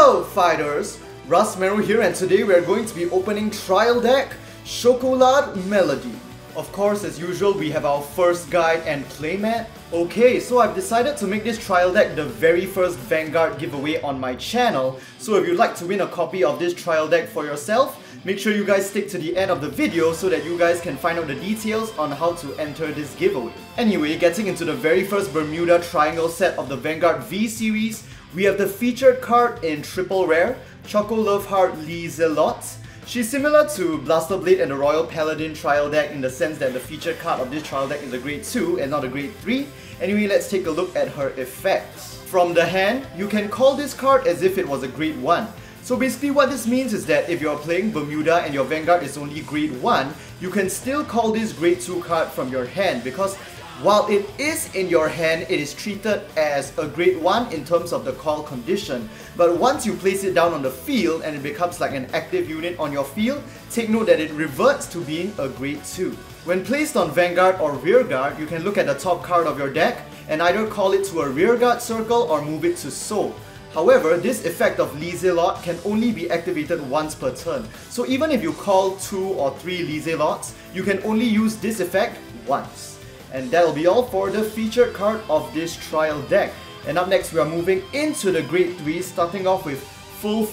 Hello fighters! Rustmarrow here, and today we are going to be opening Trial Deck Schokolade Melody. Of course, as usual, we have our first guide and playmat. Okay, so I've decided to make this trial deck the very first Vanguard giveaway on my channel. So if you'd like to win a copy of this trial deck for yourself, make sure you guys stick to the end of the video so that you guys can find out the details on how to enter this giveaway. Anyway, getting into the very first Bermuda Triangle set of the Vanguard V Series, we have the featured card in triple rare, Choco Love Heart Liselotte. She's similar to Blaster Blade and the Royal Paladin trial deck in the sense that the featured card of this trial deck is a grade 2 and not a grade 3. Anyway, let's take a look at her effects. From the hand, you can call this card as if it was a grade 1. So basically what this means is that if you're playing Bermuda and your Vanguard is only grade 1, you can still call this grade 2 card from your hand, because while it is in your hand, it is treated as a grade 1 in terms of the call condition. But once you place it down on the field and it becomes like an active unit on your field, take note that it reverts to being a grade 2. When placed on Vanguard or Rearguard, you can look at the top card of your deck and either call it to a Rearguard circle or move it to Soul. However, this effect of Liselotte can only be activated once per turn. So even if you call 2 or 3 Liselottes, you can only use this effect once. And that'll be all for the featured card of this trial deck. And up next we are moving into the grade 3, starting off with Full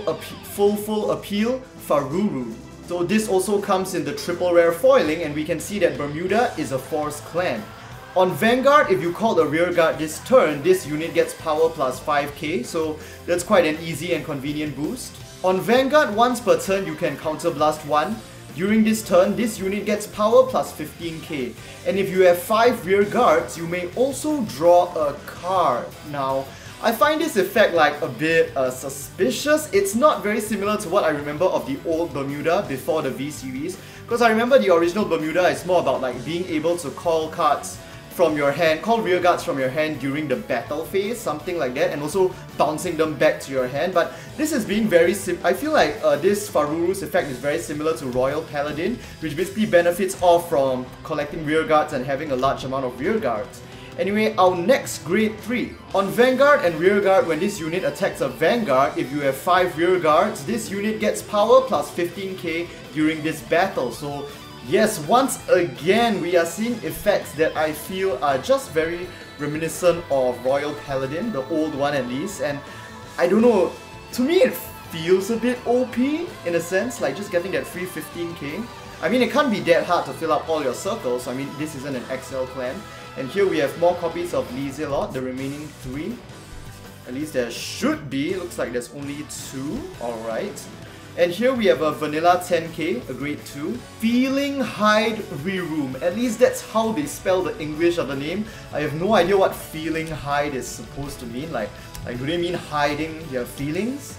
Appeal Faruru. So this also comes in the triple rare foiling, and we can see that Bermuda is a Force clan. On Vanguard, if you call the Rearguard this turn, this unit gets power plus 5k, so that's quite an easy and convenient boost. On Vanguard, once per turn you can counterblast 1. During this turn, this unit gets power plus 15k. And if you have 5 rear guards, you may also draw a card. Now, I find this effect like a bit suspicious. It's not very similar to what I remember of the old Bermuda before the V Series. Because I remember the original Bermuda is more about like being able to call cards from your hand, call rear guards from your hand during the battle phase, something like that, and also bouncing them back to your hand. But this is being very I feel like this Faruru's effect is very similar to Royal Paladin, which basically benefits off from collecting rear guards and having a large amount of rear guards. Anyway, our next grade 3. On Vanguard and Rearguard, when this unit attacks a Vanguard, if you have 5 rear guards, this unit gets power plus 15k during this battle. So yes, once again, we are seeing effects that I feel are just very reminiscent of Royal Paladin, the old one at least, and I don't know, to me it feels a bit OP in a sense, like just getting that free 15k. I mean, it can't be that hard to fill up all your circles. I mean, this isn't an XL clan. And here we have more copies of Liselotte, the remaining 3. At least there should be, looks like there's only 2, alright. And here we have a vanilla 10k, a grade 2. Feeling Hide Reroom. At least that's how they spell the English of the name. I have no idea what Feeling Hide is supposed to mean. Like do they mean hiding your feelings?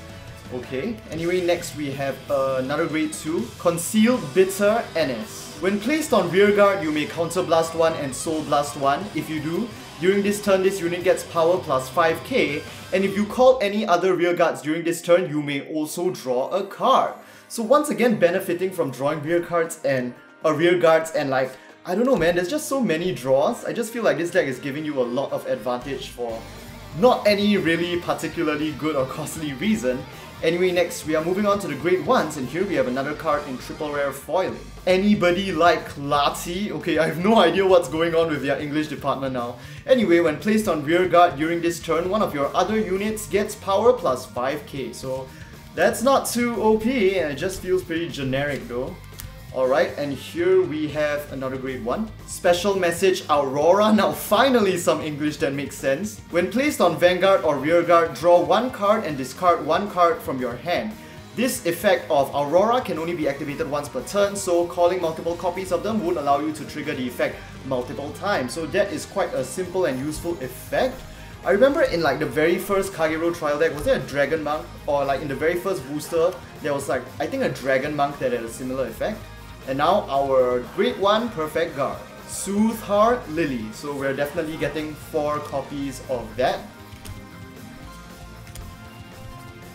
Okay. Anyway, next we have another grade 2, Concealed Bitter NS. When placed on Rearguard, you may counterblast 1 and Soul Blast 1. If you do, during this turn, this unit gets power plus 5k, and if you call any other rearguards during this turn, you may also draw a card. So once again, benefiting from drawing rear cards and rearguards, and like, I don't know man, there's just so many draws. I just feel like this deck is giving you a lot of advantage for not any really particularly good or costly reason. Anyway, next we are moving on to the grade 1s, and here we have another card in triple rare foiling. Anybody like Lati? Okay, I have no idea what's going on with their English department now. Anyway, when placed on Rearguard during this turn, one of your other units gets power plus 5k. So that's not too OP, and it just feels pretty generic though. Alright, and here we have another grade 1. Special Message Aurora. Now finally some English that makes sense. When placed on Vanguard or Rearguard, draw 1 card and discard 1 card from your hand. This effect of Aurora can only be activated once per turn, so calling multiple copies of them would allow you to trigger the effect multiple times. So that is quite a simple and useful effect. I remember in like the very first Kagero trial deck, was there a Dragon Monk? Or like in the very first booster, there was like, I think a Dragon Monk that had a similar effect. And now our grade 1 perfect guard, Soothe Heart Lily. So we're definitely getting 4 copies of that.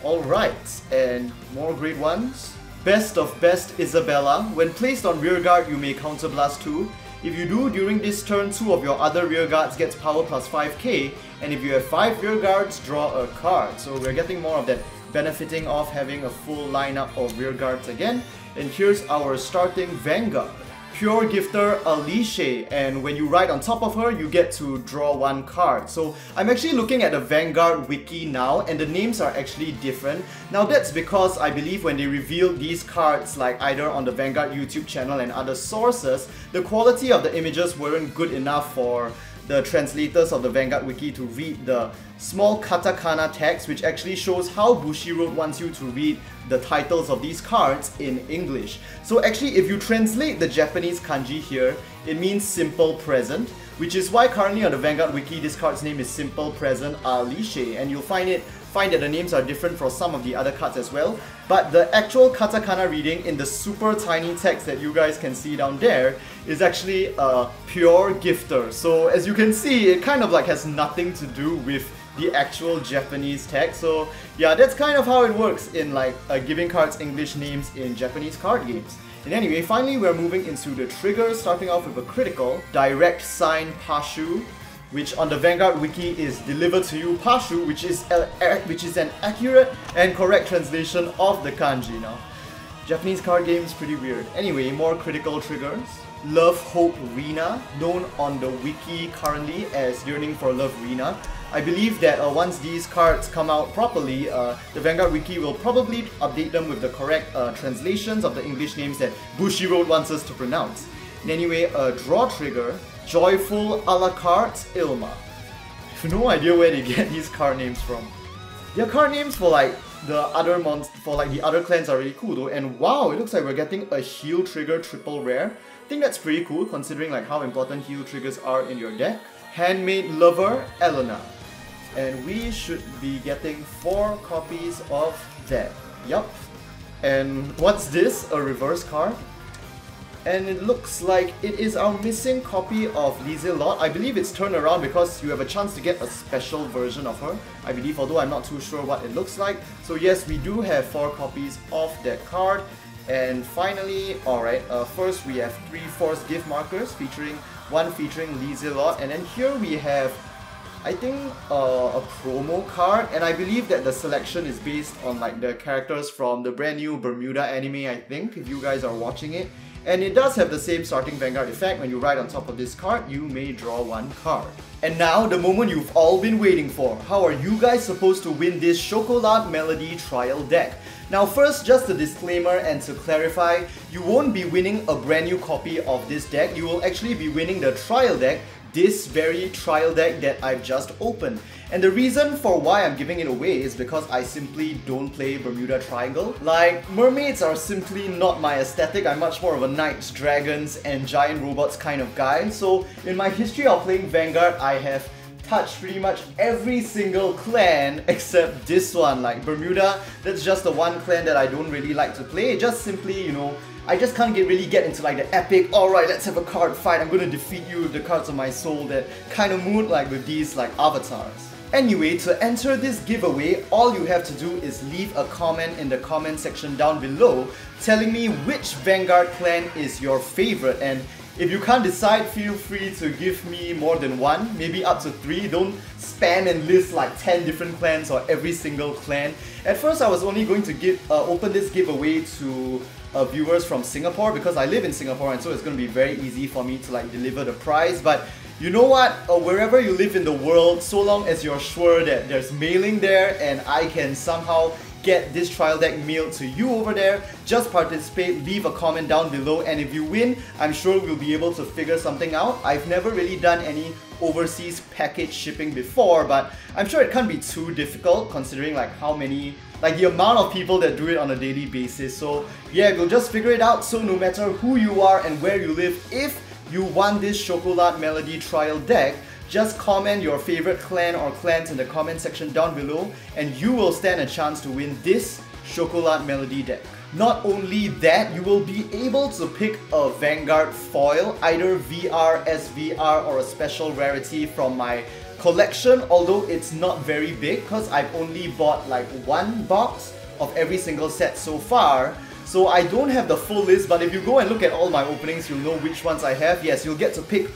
Alright, and more grade 1s. Best of Best Isabella. When placed on Rearguard, you may counterblast 2. If you do, during this turn, 2 of your other rear guards gets power plus 5k, and if you have 5 rear guards, draw a card. So we're getting more of that benefiting of having a full lineup of rear guards again. And here's our starting Vanguard. Pure Gifter Alicia, and when you ride on top of her, you get to draw 1 card. So I'm actually looking at the Vanguard wiki now, and the names are actually different. Now that's because I believe when they revealed these cards, like either on the Vanguard YouTube channel and other sources, the quality of the images weren't good enough for the translators of the Vanguard wiki to read the small katakana text, which actually shows how Bushiroad wants you to read the titles of these cards in English. So actually, if you translate the Japanese kanji here, it means simple present, which is why currently on the Vanguard wiki this card's name is Simple Present Alicia, and you'll find that the names are different for some of the other cards as well. But the actual katakana reading in the super tiny text that you guys can see down there is actually a Pure Gifter. So as you can see, it kind of like has nothing to do with the actual Japanese text. So yeah, that's kind of how it works in like giving cards English names in Japanese card games. And anyway, finally we're moving into the triggers, starting off with a critical, Direct Sign Pashu, which on the Vanguard wiki is delivered to you Pashu, which is an accurate and correct translation of the kanji. Now, Japanese card games pretty weird. Anyway, more critical triggers. Love Hope Rina, known on the wiki currently as Yearning for Love Rina. I believe that once these cards come out properly, the Vanguard wiki will probably update them with the correct translations of the English names that Bushiroad wants us to pronounce. And anyway, a draw trigger, Joyful a la carte Ilma. I have no idea where they get these card names from. Their card names for like the other clans are really cool though, and wow, it looks like we're getting a heal trigger triple rare. I think that's pretty cool considering like how important heal triggers are in your deck. Handmaid Lover Elena. And we should be getting 4 copies of that. Yup. And what's this? A reverse card? And it looks like it is our missing copy of Liselotte. I believe it's turned around because you have a chance to get a special version of her, I believe, although I'm not too sure what it looks like. So yes, we do have 4 copies of that card. And finally, alright, first we have 3 Force gift markers, one featuring Liselotte, and then here we have, I think, a promo card, and I believe that the selection is based on like the characters from the brand new Bermuda anime, I think, if you guys are watching it. And it does have the same starting Vanguard effect. When you ride on top of this card, you may draw 1 card. And now, the moment you've all been waiting for. How are you guys supposed to win this Chocolade Melody trial deck? Now first, just a disclaimer and to clarify, you won't be winning a brand new copy of this deck. You will actually be winning the trial deck, this very trial deck that I've just opened. And the reason for why I'm giving it away is because I simply don't play Bermuda Triangle. Like, mermaids are simply not my aesthetic. I'm much more of a knights, dragons, and giant robots kind of guy. So in my history of playing Vanguard, I have touched pretty much every single clan except this one. Like Bermuda, that's just the one clan that I don't really like to play. It just simply, you know, I just can't really get into like the epic, alright, let's have a card fight, I'm gonna defeat you with the cards of my soul, that kind of mood like with these like avatars. Anyway, to enter this giveaway, all you have to do is leave a comment in the comment section down below telling me which Vanguard clan is your favorite, and if you can't decide, feel free to give me more than 1, maybe up to 3. Don't spam and list like 10 different clans or every single clan. At first I was only going to open this giveaway to viewers from Singapore because I live in Singapore, and so it's going to be very easy for me to like deliver the prize. But you know what, wherever you live in the world, so long as you're sure that there's mailing there and I can somehow get this trial deck mailed to you over there, just participate, leave a comment down below, and if you win, I'm sure we'll be able to figure something out. I've never really done any overseas package shipping before, but I'm sure it can't be too difficult considering like how many, like the amount of people that do it on a daily basis. So yeah, we'll just figure it out. So no matter who you are and where you live, if you want this Chocolade Melody trial deck, just comment your favorite clan or clans in the comment section down below and you will stand a chance to win this Chocolade Melody deck. Not only that, you will be able to pick a Vanguard foil, either VR, SVR, or a special rarity from my collection, although it's not very big because I've only bought like 1 box of every single set so far. So I don't have the full list, but if you go and look at all my openings, you'll know which ones I have. Yes, you'll get to pick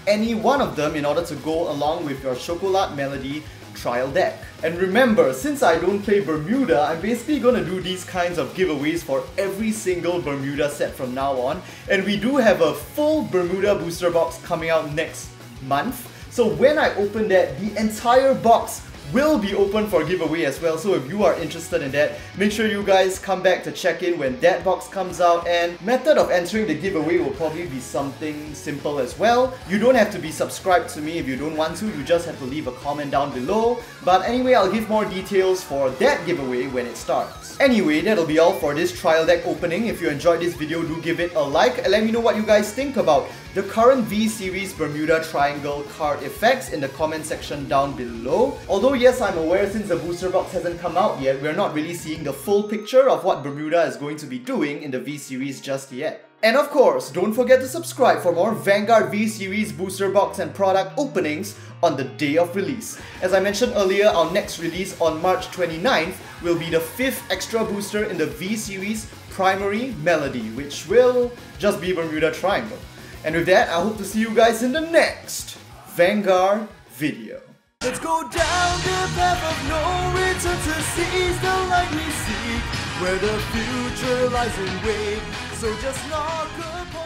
any one of them in order to go along with your Chocolade Melody trial deck. And remember, since I don't play Bermuda, I'm basically gonna do these kinds of giveaways for every single Bermuda set from now on. And we do have a full Bermuda booster box coming out next month. So when I open that, the entire box will be open for giveaway as well. So if you are interested in that, make sure you guys come back to check in when that box comes out. And method of entering the giveaway will probably be something simple as well. You don't have to be subscribed to me if you don't want to, you just have to leave a comment down below. But anyway, I'll give more details for that giveaway when it starts. Anyway, that'll be all for this trial deck opening. If you enjoyed this video, do give it a like and let me know what you guys think about the current V Series Bermuda Triangle card effects in the comment section down below. Although yes, I'm aware since the booster box hasn't come out yet, we're not really seeing the full picture of what Bermuda is going to be doing in the V Series just yet. And of course, don't forget to subscribe for more Vanguard V Series booster box and product openings on the day of release. As I mentioned earlier, our next release on March 29th will be the 5th extra booster in the V Series Primary Melody, which will just be Bermuda Triangle. And with that, I hope to see you guys in the next Vanguard video. Let's go down the path of no return to seize the light we seek, where the future lies in wait. So just knock upon